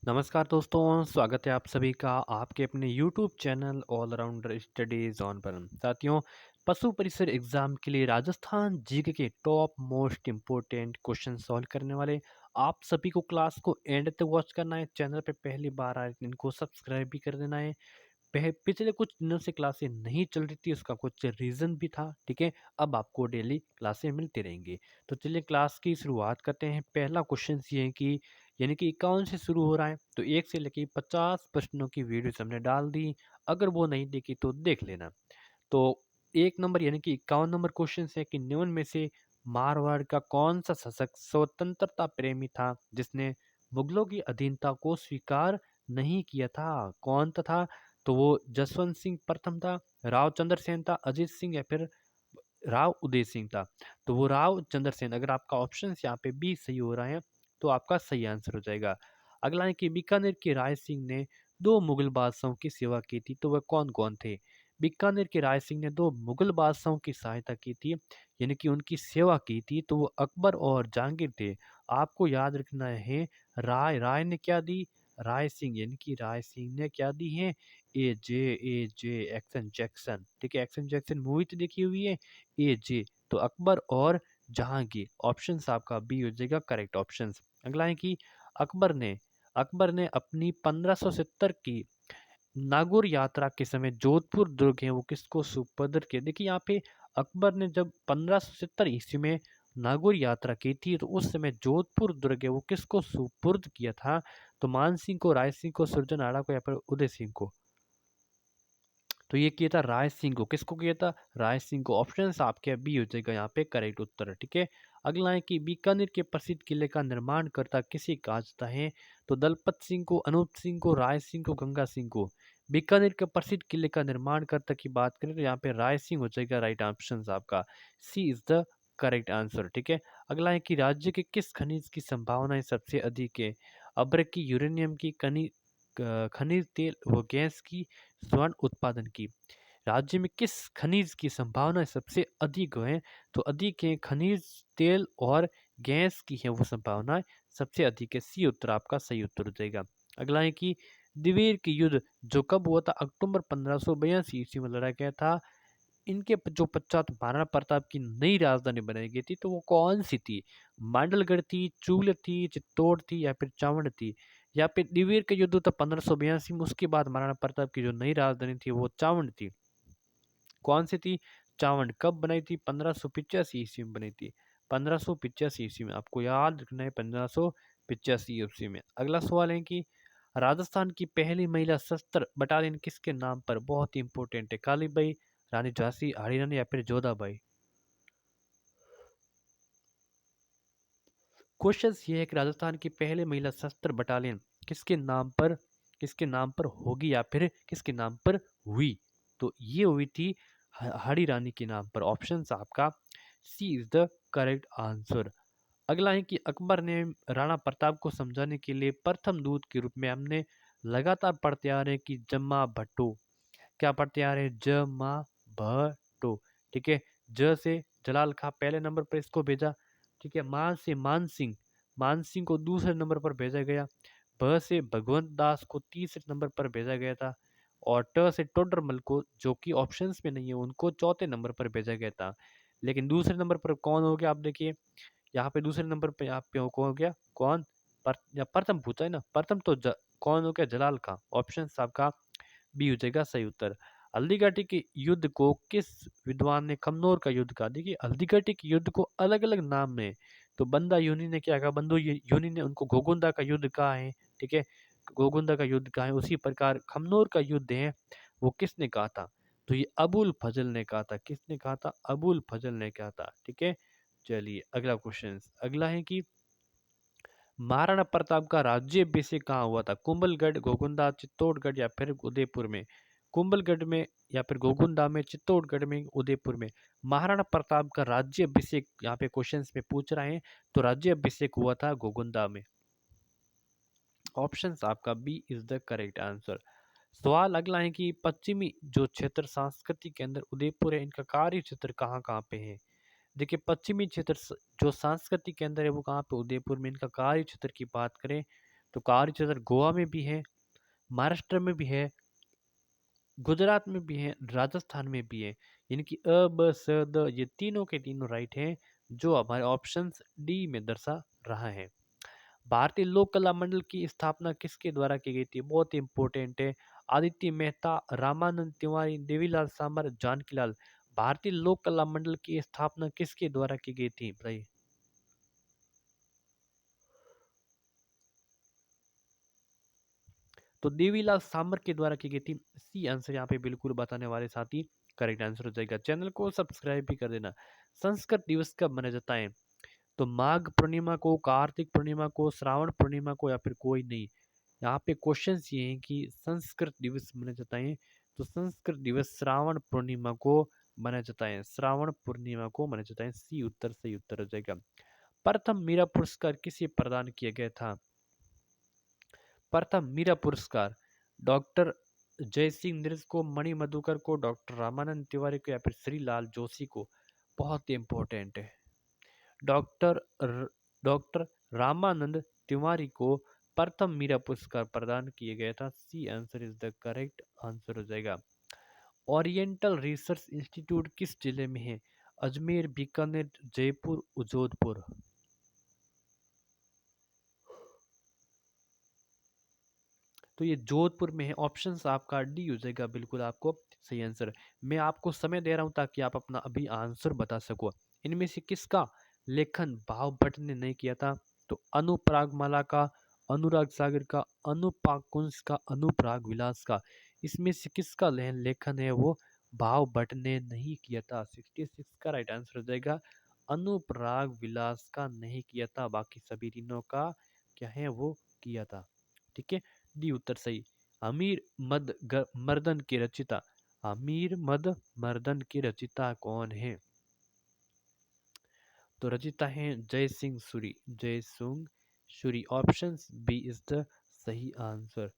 नमस्कार दोस्तों, स्वागत है आप सभी का आपके अपने YouTube channel all arounder studies on पर। साथियों, पशु परिसर एग्जाम के लिए राजस्थान जीके के top most important question solve करने वाले आप सभी को क्लास को एंड तक वॉच करना है। चैनल पे पहली बार आए तो इनको सब्सक्राइब भी कर देना है। पिछले कुछ दिनों से क्लासें नहीं चल रही थी, उसका कुछ रीज़न भी था। ठीक है, अब आपको डेली क्लासें मिलती रहेंगी। तो चलिए क्लास की शुरुआत करते हैं। पहला क्वेश्चन ये है कि यानी कि 51 से शुरू हो रहा है, तो 1 से लेके 50 प्रश्नों की वीडियोस हमने डाल दी। अगर वो नहीं देखी तो देख लेना। तो 1 नंबर यानी कि 51 नंबर क्वेश्चन है कि निम्न में से मारवाड़ का कौन सा शासक स्वतंत्रता प्रेमी था जिसने मुगलों की अधीनता को स्वीकार नहीं किया था? कौन था? तो वो जसवंत सिंह प्रथम था, राव चंद्रसेन था, अजीत सिंह या फिर राव उदय सिंह था। तो वो राव चंद्रसेन, अगर आपका ऑप्शन यहाँ पे बी सही हो रहा है तो आपका सही आंसर हो जाएगा। अगला है कि बीकानेर के राय सिंह ने दो मुगल बादशाहों की सेवा की थी, तो वह कौन कौन थे? बीकानेर के राय सिंह ने दो मुगल बादशाहों की सहायता की थी, यानी कि उनकी सेवा की थी, तो वो अकबर और जहांगीर थे। आपको याद रखना है, राय राय ने क्या दी? राय सिंह, यानी कि राय सिंह ने क्या दी है? ए जे एक्शन जैक्सन। ठीक है, एक्शन जैक्सन मूवी तो देखी हुई है। ए जे, तो अकबर और जहांगीर। ऑप्शन आपका बी हो जाएगा करेक्ट ऑप्शन। अगला है कि अकबर ने अकबर ने अपनी 1570 की नागौर यात्रा के समय जोधपुर दुर्ग है वो किसको सुपुर्द किया? देखिए यहाँ पे अकबर ने जब 1570 ईस्वी में नागौर यात्रा की थी, तो उस समय जोधपुर दुर्ग है वो किसको सुपुर्द किया था? तो मान सिंह को, राय सिंह को, सुरजन को या फिर उदय सिंह को? तो ये किया था राय सिंह को। किसको किया था? राय सिंह को। ऑप्शन आपके बी हो जाएगा यहाँ पे करेक्ट उत्तर। ठीक है, अगला है कि बीकानेर के प्रसिद्ध किले का निर्माण करता किसे कहा जाता है? तो दलपत सिंह को, अनूप सिंह को, राय सिंह को, गंगा सिंह को? बीकानेर के प्रसिद्ध किले का निर्माण करता की बात करें तो यहाँ पे राय सिंह हो जाएगा राइट ऑप्शन आपका। सी इज द करेक्ट आंसर। ठीक है, अगला है कि राज्य के किस खनिज की संभावनाएं सबसे अधिक है? अब्रक की, यूरेनियम की, खनिज तेल व गैस की, स्वर्ण उत्पादन की? राज्य में किस खनिज की संभावना सबसे अधिक है? तो अधिक है खनिज तेल और गैस की है वो संभावना सबसे अधिक है। सी उत्तर आपका सही उत्तर हो जाएगा। अगला है कि दिवेर की युद्ध जो कब हुआ था? अक्टूबर 1582 ईस्वी में लड़ा गया था। इनके जो पश्चात महाराणा प्रताप की नई राजधानी बनाई गई थी, तो वो कौन सी थी? मांडलगढ़ थी, चूल थी, चित्तौड़ थी या फिर चावड़ थी? या फिर दिवेर का युद्ध था 1582 में, उसके बाद महाराणा प्रताप की जो नई राजधानी थी वो चावड़ थी। कौन सी थी? चावंड। कब बनाई थी? 1585 ईस्वी में बनी थी। 1585 ईस्वी में, आपको याद रखना है 1585 ईस्वी में। अगला सवाल है कि राजस्थान की पहली महिला सशस्त्र बटालियन किसके नाम पर? बहुत ही इंपॉर्टेंट है। कालीबाई, रानी झांसी, हाड़ी रानी या फिर जोधाबाई? क्वेश्चन ये है कि राजस्थान की पहले महिला सशस्त्र बटालियन किसके नाम पर किसके नाम पर होगी या फिर किसके नाम पर हुई? तो ये हुई थी हाड़ी रानी के नाम पर। ऑप्शन आपका सी इज द करेक्ट आंसर। अगला है कि अकबर ने राणा प्रताप को समझाने के लिए प्रथम दूत के रूप में हमने लगातार पढ़ते आ रहे हैं कि जम्मा भट्टो। क्या पढ़ते आ रहे हैं? जम्मा भट्टो। ठीक है, ज से जलाल खां पहले नंबर पर इसको भेजा। ठीक है, मान से मान सिंह, मान सिंह को दूसरे नंबर पर भेजा गया। भ से भगवंत दास को तीसरे नंबर पर भेजा गया था। और ट से टोडरमल को, जो कि ऑप्शंस में नहीं है, उनको चौथे नंबर पर भेजा गया था। लेकिन दूसरे नंबर पर कौन हो गया? आप देखिए यहाँ पे दूसरे नंबर पे आप पे कौन हो गया? कौन? या प्रथम पूछा है ना, प्रथम तो कौन हो गया? जलाल खां। ऑप्शन आपका बी हो जाएगा सही उत्तर। हल्दी घाटी के युद्ध को किस विद्वान ने कन्नौर का युद्ध कहा? देखिए हल्दी घाटी के युद्ध को अलग अलग नाम है। तो बंदा यूनी ने क्या कहा? बंदो यूनी ने उनको घोगुंदा का युद्ध कहा है। ठीक है, घोगुंदा का युद्ध कहा है। उसी प्रकार खमनोर का युद्ध है वो किसने कहा था? तो ये अबुल फजल ने कहा था। किसने कहा था? अबुल फजल ने कहा था। ठीक है, चलिए अगला क्वेश्चन। अगला है कि महाराणा प्रताप का राज्याभिषेक कहाँ हुआ था? कुंभलगढ़, घोगुंदा, चित्तौड़गढ़ या फिर उदयपुर में? कुंभलगढ़ में या फिर घोगुंदा में, चित्तौड़गढ़ में, उदयपुर में? महाराणा प्रताप का राज्याभिषेक यहाँ पे क्वेश्चंस में पूछ रहे हैं, तो राज्याभिषेक हुआ था घोगुंदा में। ऑप्शन आपका B is the correct answer. सवाल अगला है कि पश्चिमी जो क्षेत्र संस्कृति के अंदर उदयपुर है, इनका कार्य क्षेत्र कहाँ कहाँ पे है? देखिए पश्चिमी क्षेत्र जो संस्कृति के अंदर है वो कहाँ पे? उदयपुर में। इनका कार्य क्षेत्र की बात करें तो कार्य क्षेत्र गोवा में भी है, महाराष्ट्र में भी है, गुजरात में भी है, राजस्थान में भी है। यानी कि अ ब स द ये तीनों के तीनों राइट हैं, जो हमारे ऑप्शंस डी में दर्शा रहा है। भारतीय लोक कला मंडल की स्थापना किसके द्वारा की गई थी? बहुत ही इंपॉर्टेंट है। आदित्य मेहता, रामानंद तिवारी, देवीलाल सामर, जानकीलाल। भारतीय लोक कला मंडल की स्थापना किसके द्वारा की गई थी? बताइए। तो देवीलाल सामर के द्वारा की गई थी। सी आंसर यहाँ पे बिल्कुल बताने वाले साथी करेक्ट आंसर हो जाएगा। चैनल को सब्सक्राइब भी कर देना। संस्कृत दिवस कब मनाया जाता है? तो माघ पूर्णिमा को, कार्तिक पूर्णिमा को, श्रावण पूर्णिमा को, या फिर कोई नहीं। यहाँ पे क्वेश्चन ये हैं कि संस्कृत दिवस मनाया जाता है, तो संस्कृत दिवस श्रावण पूर्णिमा को मनाया जाता है। श्रावण पूर्णिमा को मनाया जाता है। सी उत्तर सही उत्तर हो जाएगा। प्रथम मीरा पुरस्कार किसे प्रदान किया गया था? प्रथम मीरा पुरस्कार डॉक्टर जयसिंह निरज को, मणि मधुकर को, डॉक्टर रामानंद तिवारी को, या फिर श्रीलाल जोशी को। बहुत ही इंपॉर्टेंट है। डॉक्टर डॉक्टर रामानंद तिवारी को प्रथम मीरा पुरस्कार प्रदान किया गया था। C answer is the correct answer हो जाएगा। ओरिएंटल रिसर्च इंस्टीट्यूट किस जिले में है? अजमेर, बीकानेर, जयपुर, जोधपुर। तो ये जोधपुर में है। ऑप्शंस आपका डी हो जाएगा बिल्कुल आपको सही आंसर। मैं आपको समय दे रहा हूं ताकि आप अपना अभी आंसर बता सको। इनमें से किसका लेखन भाव भट्ट ने नहीं किया था? तो अनुपरागमाला का, अनुराग सागर का, अनुपाकुंस का, अनुपराग विलास का। इसमें से किसका लेखन है वो भाव भट्ट ने नहीं किया था? 66 का राइट आंसर हो जाएगा। अनुपराग विलास का नहीं किया था, बाकी सभी तीनों का क्या है वो किया था। ठीक है, डी उत्तर सही। अमीर मर्दन की रचिता, अमीर मद मर्दन की रचिता कौन है? तो रचिता है जय Singh Suri, Jai Singh Suri. Option B is the सही आंसर।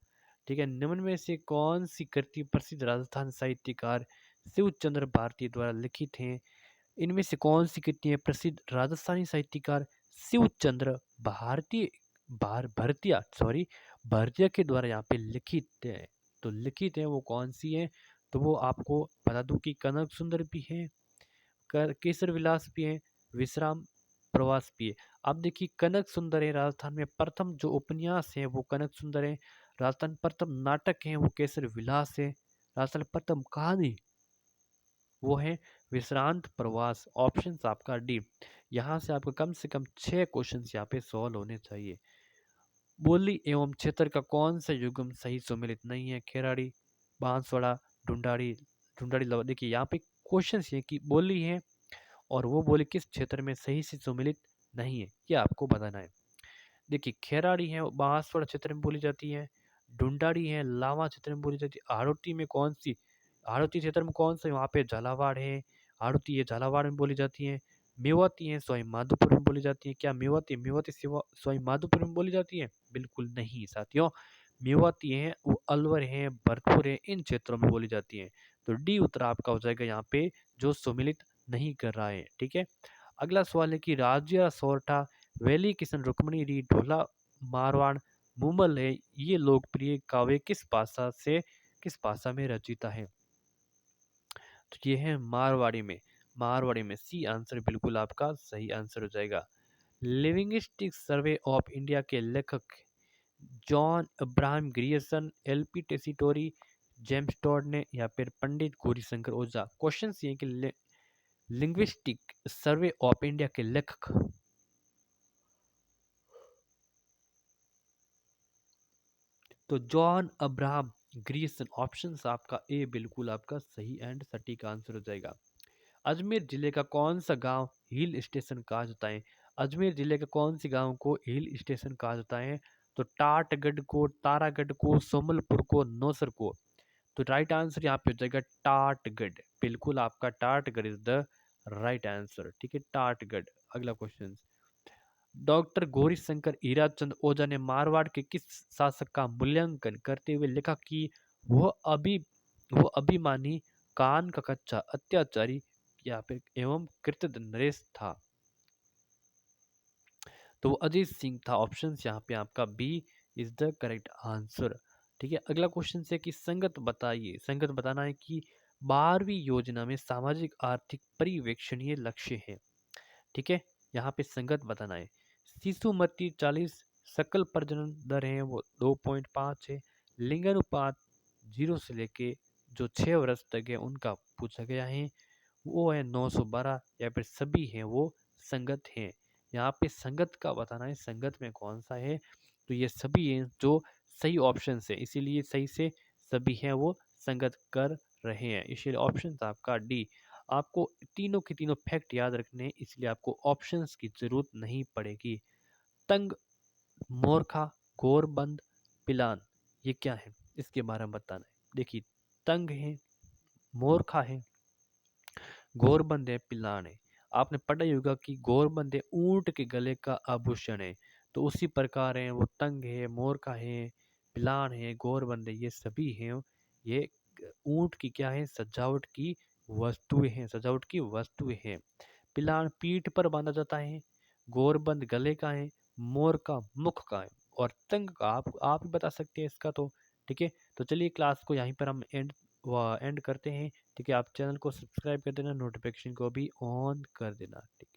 ठीक है, निम्न में से कौन सी कृति प्रसिद्ध राजस्थान साहित्यकार शिव चंद्र भारती द्वारा लिखित है? इनमें से कौन सी कृतियां प्रसिद्ध राजस्थानी साहित्यकार शिव चंद्र भारती भारतीय सॉरी भारतीय के द्वारा यहाँ पे लिखित है? तो लिखित है वो कौन सी है? तो वो आपको बता दूं कि कनक सुंदर भी है, केसर विलास भी है, विश्राम प्रवास भी है। अब देखिए, कनक सुंदर है राजस्थान में प्रथम जो उपन्यास है वो कनक सुंदर है, राजस्थान प्रथम नाटक है वो केसर विलास है, राजस्थान प्रथम कहानी वो है विश्रांत प्रवास। ऑप्शन आपका डी। यहाँ से कम 6 क्वेश्चन यहाँ पे सॉल्व होने चाहिए। बोली एवं क्षेत्र का कौन सा युग्म सही सुमेलित नहीं है? खेराड़ी, बांसवाड़ा, ढूंढाड़ी, ढूंढाड़ी देखिए यहाँ पे क्वेश्चन ये कि बोली है और वो बोली किस क्षेत्र में सही से सुमेलित नहीं है, ये आपको बताना है। देखिए, खेराड़ी है बांसवाड़ा क्षेत्र में बोली जाती है, ढूंढाड़ी है लावा क्षेत्र में बोली जाती है, हाड़ौती में कौन सी, हाड़ौती क्षेत्र में कौन सा, वहाँ पे झालावाड़ है, हाड़ौती है झालावाड़ में बोली जाती है। मेवाती है सवाई माधोपुर में बोली जाती है। क्या मेवाती मेवाती सवाई माधोपुर में बोली जाती है? बिल्कुल नहीं साथियों। मेवाती है वो अलवर है, भरतपुर है, इन क्षेत्रों में बोली जाती है। तो डी उत्तर आपका हो जाएगा यहाँ पे, जो सुमिलित नहीं कर रहा है। ठीक है, अगला सवाल है कि राज्य सोरठा, वैली किशन रुक्मणी री, ढोला मारवाड़, मुमल है, ये लोकप्रिय काव्य किस भाषा में रचित है? तो ये है मारवाड़ी में, मारवाड़ी में। सी आंसर बिल्कुल आपका सही आंसर हो जाएगा। लिविंगिस्टिक सर्वे ऑफ इंडिया के लेखक John Abraham Grierson, LP Tessitori, James Tod ने, या फिर पंडित गौरीशंकर ओझा। क्वेश्चन ये कि लिंग्विस्टिक सर्वे ऑफ इंडिया के लेखक, तो जॉन अब्राहम ग्रियर्सन। ऑप्शन आपका ए बिल्कुल आपका सही एंड सटीक आंसर हो जाएगा। अजमेर जिले का कौन सा गांव हिल स्टेशन कहा जाता है? अजमेर जिले के कौन सी गांव को हिल स्टेशन कहा जाता है? तो टाटगढ़ को, तारागढ़ को, सोमलपुर को, नौसर को। तो राइट आंसर यहाँ पे हो जाएगा टाटगढ़। बिल्कुल आपका Tatgarh is the right answer. ठीक है, टाटगढ़। अगला क्वेश्चन, डॉक्टर गौरीशंकर हीराचंद ओझा ने मारवाड़ के किस शासक का मूल्यांकन करते हुए लिखा कि वह अभी वह अभिमानी, कान का कच्चा, अत्याचारी, या फिर एवं कृतघ्न नरेश था? तो वो अजीत सिंह था। ऑप्शन यहाँ पे आपका B is the correct answer. ठीक है, अगला क्वेश्चन से कि संगत बताइए। संगत बताना है कि 12वीं योजना में सामाजिक आर्थिक परिवेक्षणीय लक्ष्य है। ठीक है, यहाँ पे संगत बताना है। शिशु मृत्यु 40, सकल प्रजनन दर है वो 2.5 है, लिंगानुपात 0 से लेके जो 6 वर्ष तक है उनका पूछा गया है, वो है 912, या फिर सभी हैं वो संगत हैं। यहाँ पे संगत का बताना है, संगत में कौन सा है, तो ये सभी हैं जो सही ऑप्शन है, इसीलिए सही से सभी हैं वो संगत कर रहे हैं, इसलिए ऑप्शन था आपका डी। आपको तीनों के तीनों फैक्ट याद रखने हैं, इसलिए आपको ऑप्शंस की जरूरत नहीं पड़ेगी। तंग, मोरखा, गोरबंद, पिलान, ये क्या है, इसके बारे में बताना है। देखिए, तंग है, मोरखा है, गोरबंद है, पिलान है। आपने पढ़ा ही होगा कि गोरबंद है ऊंट के गले का आभूषण है, तो उसी प्रकार है वो तंग है, मोरखा है, पिलान है, गोरबंद है, ये सभी हैं ये ऊंट की क्या है, सजावट की वस्तुएं हैं, सजावट की वस्तुएं हैं। पिलान पीठ पर बांधा जाता है, गोरबंद गले का है, मोर का मुख का है, और तंग का आप ही बता सकते हैं इसका तो। ठीक है, तो चलिए क्लास को यहीं पर हम एंड करते हैं। ठीक है, आप चैनल को सब्सक्राइब कर देना, नोटिफिकेशन को भी ऑन कर देना। ठीक है।